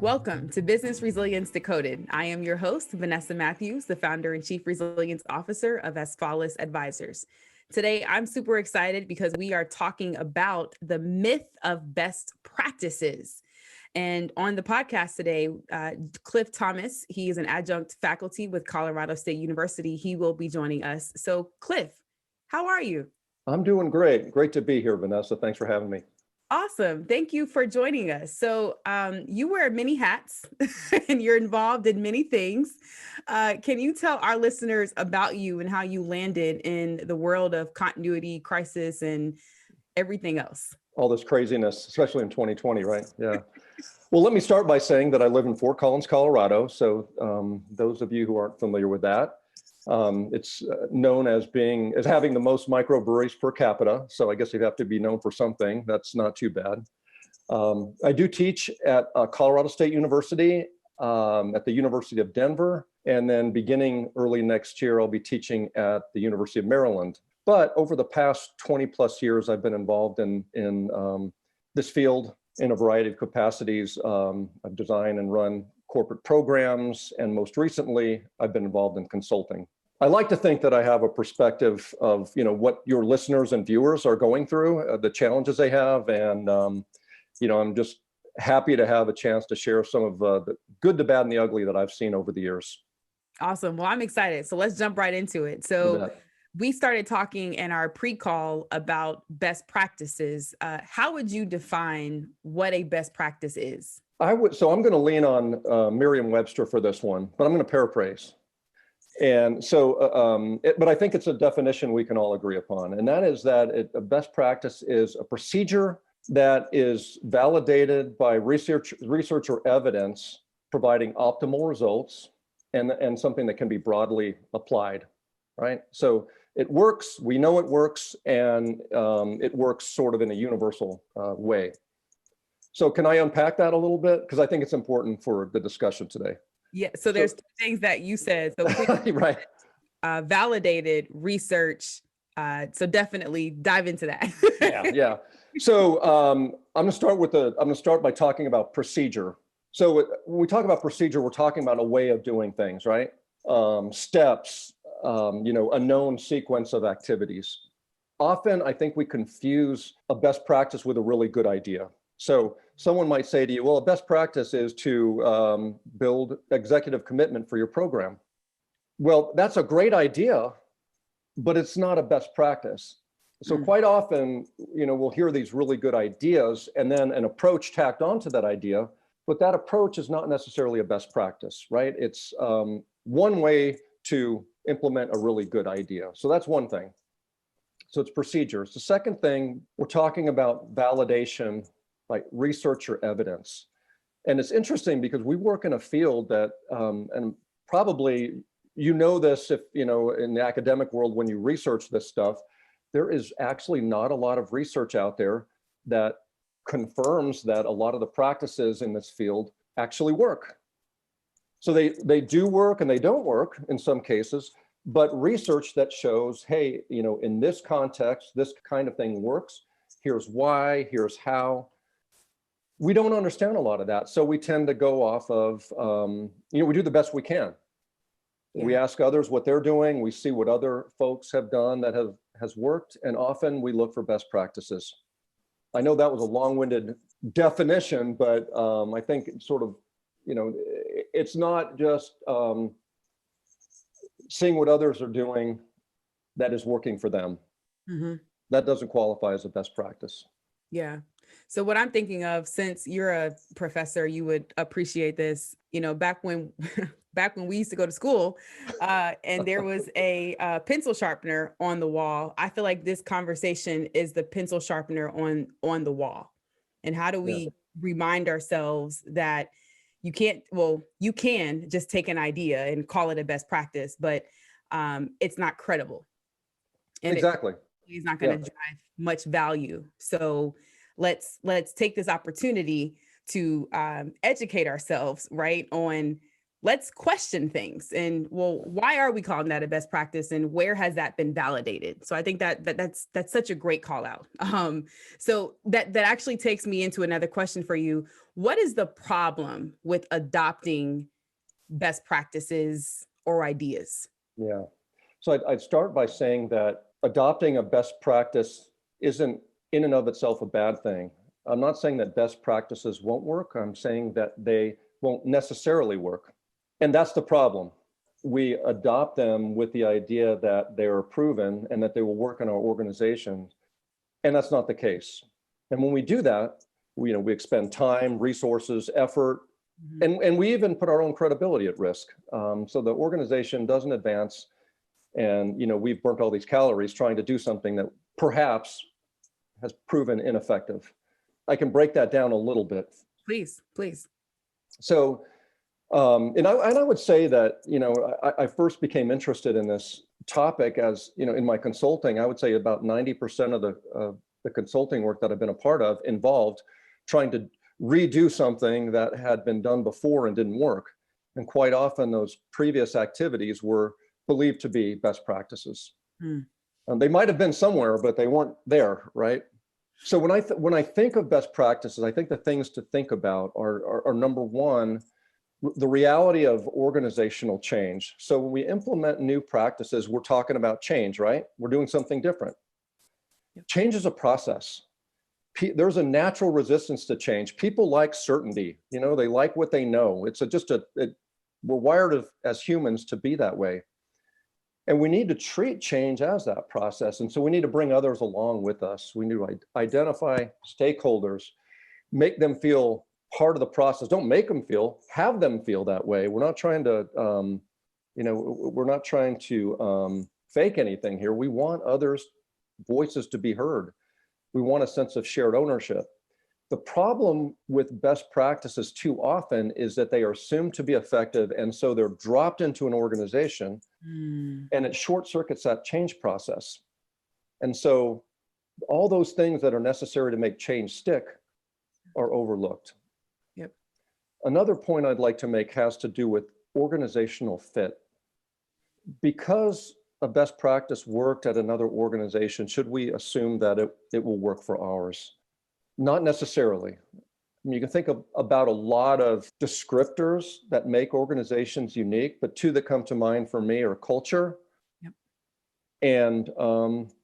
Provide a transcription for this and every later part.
Welcome to Business Resilience Decoded. I am your host, Vanessa Matthews, the founder and chief resilience officer of Asfalis Advisors. Today, I'm super excited because we are talking about the myth of best practices. And on the podcast today, Cliff Thomas, he is an adjunct faculty with Colorado State University. He will be joining us. So Cliff, how are you? I'm doing great. Great to be here, Vanessa. Thanks for having me. Awesome. Thank you for joining us. So you wear many hats and you're involved in many things. Can you tell our listeners about you and how you landed in the world of continuity, crisis, and everything else? All this craziness, especially in 2020, right? Yeah. Well, let me start by saying that I live in Fort Collins, Colorado. So those of you who aren't familiar with that, it's known as having the most microbreweries per capita. So I guess you'd have to be known for something. That's not too bad. I do teach at Colorado State University, at the University of Denver, and then beginning early next year, I'll be teaching at the University of Maryland. But over the past 20 plus years, I've been involved in this field in a variety of capacities. I've designed and run corporate programs, and most recently, I've been involved in consulting. I like to think that I have a perspective of, what your listeners and viewers are going through, the challenges they have, and I'm just happy to have a chance to share some of the good, the bad, and the ugly that I've seen over the years. Awesome. Well, I'm excited. So let's jump right into it. So we started talking in our pre-call about best practices. How would you define what a best practice is? So I'm going to lean on Merriam-Webster for this one, but I'm going to paraphrase. And so, but I think it's a definition we can all agree upon. And that is that a best practice is a procedure that is validated by research or evidence, providing optimal results and something that can be broadly applied, right? So it works, we know it works, and it works sort of in a universal way. So can I unpack that a little bit? Because I think it's important for the discussion today. Yeah, so there's two things that you said. So right. Validated research. So definitely dive into that. Yeah. So I'm going to start by talking about procedure. So when we talk about procedure, we're talking about a way of doing things, right? Steps, a known sequence of activities. Often, I think we confuse a best practice with a really good idea. So someone might say to you, well, a best practice is to build executive commitment for your program. Well, that's a great idea, but it's not a best practice. So quite often, we'll hear these really good ideas and then an approach tacked onto that idea, but that approach is not necessarily a best practice, right? It's one way to implement a really good idea. So that's one thing. So it's procedures. The second thing, we're talking about validation, like research or evidence. And it's interesting because we work in a field that, and probably this if, in the academic world, when you research this stuff, there is actually not a lot of research out there that confirms that a lot of the practices in this field actually work. So they do work and they don't work in some cases, but research that shows, hey, in this context, this kind of thing works. Here's why, here's how. We don't understand a lot of that. So we tend to go off of, we do the best we can. Yeah. We ask others what they're doing. We see what other folks have done that has worked. And often we look for best practices. I know that was a long-winded definition, but I think it's sort of, it's not just seeing what others are doing that is working for them. Mm-hmm. That doesn't qualify as a best practice. Yeah. So what I'm thinking of, since you're a professor, you would appreciate this, back when we used to go to school and there was a pencil sharpener on the wall. I feel like this conversation is the pencil sharpener on the wall. And how do we remind ourselves that you can just take an idea and call it a best practice, but it's not credible. And exactly. It's not going to drive much value. So let's take this opportunity to educate ourselves, right, on let's question things. And well, why are we calling that a best practice, and where has that been validated? So I think that's such a great call out. So that actually takes me into another question for you. What is the problem with adopting best practices or ideas? Yeah. So I'd start by saying that adopting a best practice isn't in and of itself a bad thing. I'm not saying that best practices won't work. I'm saying that they won't necessarily work. And that's the problem. We adopt them with the idea that they are proven and that they will work in our organization. And that's not the case. And when we do that, we expend time, resources, effort, and we even put our own credibility at risk. So the organization doesn't advance, and we've burnt all these calories trying to do something that perhaps has proven ineffective. I can break that down a little bit. Please. So, and I would say that, I first became interested in this topic as, in my consulting. I would say about 90% of the consulting work that I've been a part of involved trying to redo something that had been done before and didn't work. And quite often those previous activities were believed to be best practices. They might have been somewhere, but they weren't there, right? So when I think of best practices, I think the things to think about are number one, the reality of organizational change. So when we implement new practices, we're talking about change, right? We're doing something different. Change is a process. There's a natural resistance to change. People like certainty. They like what they know. We're wired as humans to be that way. And we need to treat change as that process. And so we need to bring others along with us. We need to identify stakeholders, make them feel part of the process. Don't make them have them feel that way. We're not trying to, fake anything here. We want others' voices to be heard. We want a sense of shared ownership. The problem with best practices too often is that they are assumed to be effective, and so they're dropped into an organization, and it short circuits that change process. And so all those things that are necessary to make change stick are overlooked. Yep. Another point I'd like to make has to do with organizational fit. Because a best practice worked at another organization, should we assume that it will work for ours? Not necessarily. I mean, you can think about a lot of descriptors that make organizations unique, but two that come to mind for me are culture and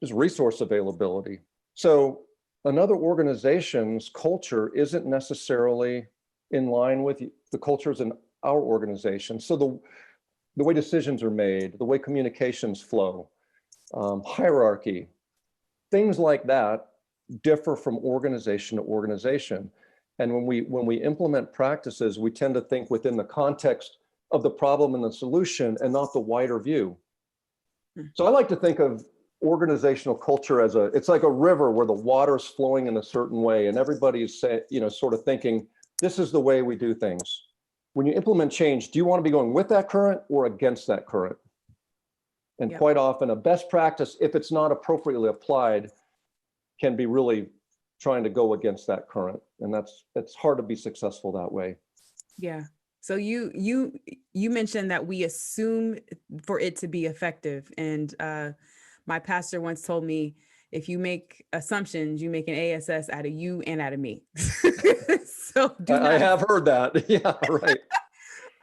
just resource availability. So another organization's culture isn't necessarily in line with the cultures in our organization. So the way decisions are made, the way communications flow, hierarchy, things like that differ from organization to organization. And when we implement practices, we tend to think within the context of the problem and the solution and not the wider view. So I like to think of organizational culture as it's like a river where the water's flowing in a certain way and everybody's sort of thinking, this is the way we do things. When you implement change, do you want to be going with that current or against that current? And quite often a best practice, if it's not appropriately applied, can be really trying to go against that current. And it's hard to be successful that way. Yeah. So you mentioned that we assume for it to be effective. And my pastor once told me, if you make assumptions, you make an ASS out of you and out of me. So I have heard that. Yeah, right.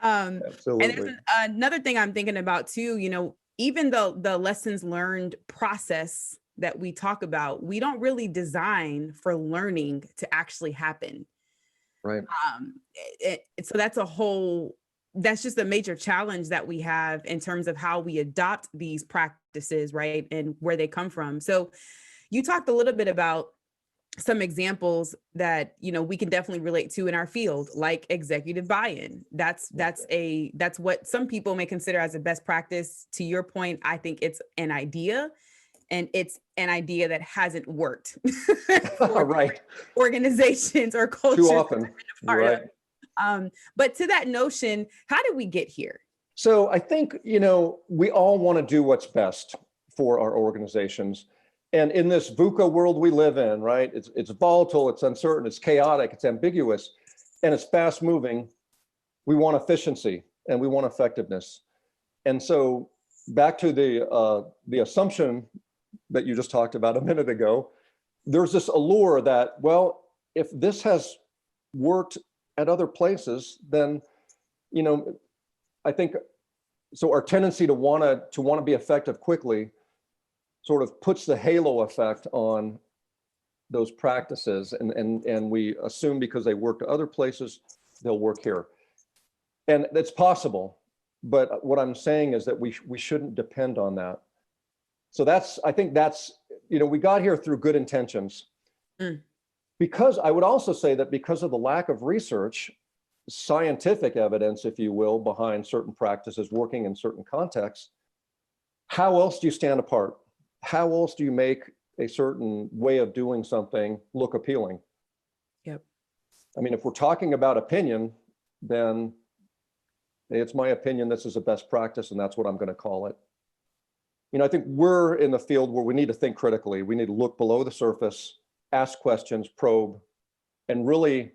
Absolutely. And there's another thing I'm thinking about too, even though the lessons learned process that we talk about, we don't really design for learning to actually happen. Right. So that's just a major challenge that we have in terms of how we adopt these practices, right? And where they come from. So you talked a little bit about some examples that, we can definitely relate to in our field, like executive buy-in. That's what some people may consider as a best practice. To your point, I think it's an idea. And it's an idea that hasn't worked for right. organizations or cultures. Too often, right. But to that notion, how did we get here? So I think, we all want to do what's best for our organizations. And in this VUCA world we live in, right, it's volatile, it's uncertain, it's chaotic, it's ambiguous, and it's fast moving. We want efficiency. and we want effectiveness. And so back to the assumption that you just talked about a minute ago, there's this allure that, well, if this has worked at other places, then, I think, so our tendency to want to be effective quickly sort of puts the halo effect on those practices, and we assume because they work to other places, they'll work here. And it's possible, but what I'm saying is that we shouldn't depend on that. So I think that's, we got here through good intentions. Because I would also say that because of the lack of research, scientific evidence, if you will, behind certain practices working in certain contexts, how else do you stand apart? How else do you make a certain way of doing something look appealing? Yep. I mean, if we're talking about opinion, then it's my opinion this is a best practice, and that's what I'm going to call it. I think we're in the field where we need to think critically. We need to look below the surface, ask questions, probe, and really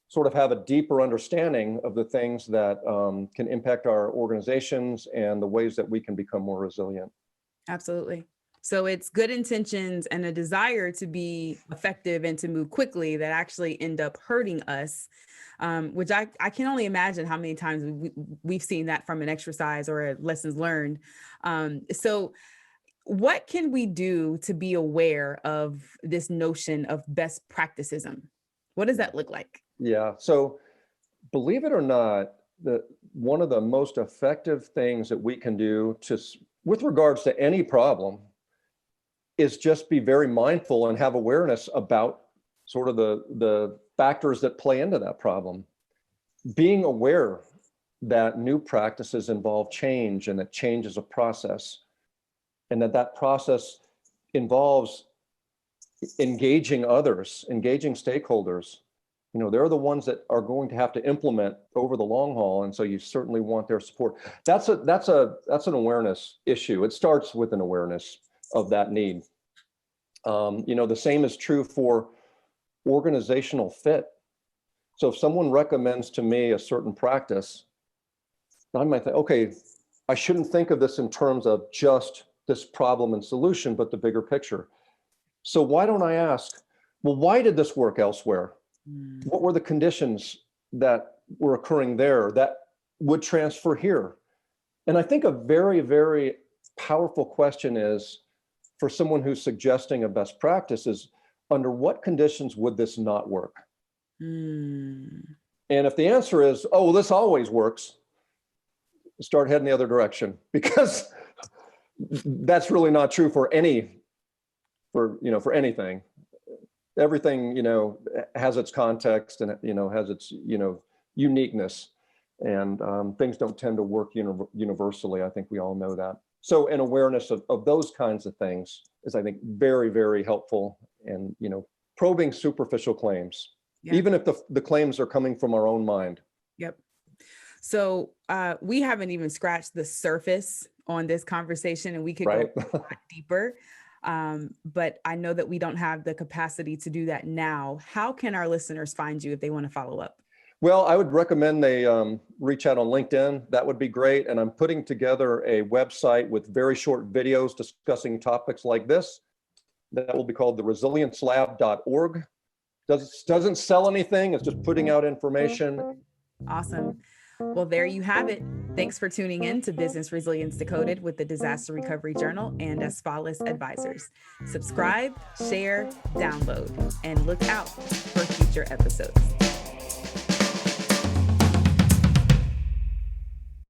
sort of have a deeper understanding of the things that can impact our organizations and the ways that we can become more resilient. Absolutely. So it's good intentions and a desire to be effective and to move quickly that actually end up hurting us, which I can only imagine how many times we've seen that from an exercise or a lessons learned. So what can we do to be aware of this notion of best practicism? What does that look like? Yeah. So believe it or not, one of the most effective things that we can do with regards to any problem is just be very mindful and have awareness about sort of the factors that play into that problem. Being aware that new practices involve change and that change is a process, and that process involves engaging others, engaging stakeholders. They're the ones that are going to have to implement over the long haul, and so you certainly want their support. That's an awareness issue. It starts with an awareness of that need. The same is true for organizational fit. So if someone recommends to me a certain practice, I might think, okay, I shouldn't think of this in terms of just this problem and solution, but the bigger picture. So why don't I ask, well, why did this work elsewhere? What were the conditions that were occurring there that would transfer here? And I think a very, very powerful question is, for someone who's suggesting a best practice, is under what conditions would this not work? And if the answer is, oh, well, this always works, start heading the other direction, because that's really not true for anything. Everything, has its context and, has its, uniqueness, and things don't tend to work universally. I think we all know that. So an awareness of those kinds of things is, I think, very, very helpful. And, probing superficial claims, even if the claims are coming from our own mind. Yep. So we haven't even scratched the surface on this conversation, and we could go a lot deeper. But I know that we don't have the capacity to do that now. How can our listeners find you if they want to follow up? Well, I would recommend they reach out on LinkedIn. That would be great. And I'm putting together a website with very short videos discussing topics like this. That will be called theresiliencelab.org. Doesn't sell anything. It's just putting out information. Awesome. Well, there you have it. Thanks for tuning in to Business Resilience Decoded with the Disaster Recovery Journal and Asfalis Advisors. Subscribe, share, download, and look out for future episodes.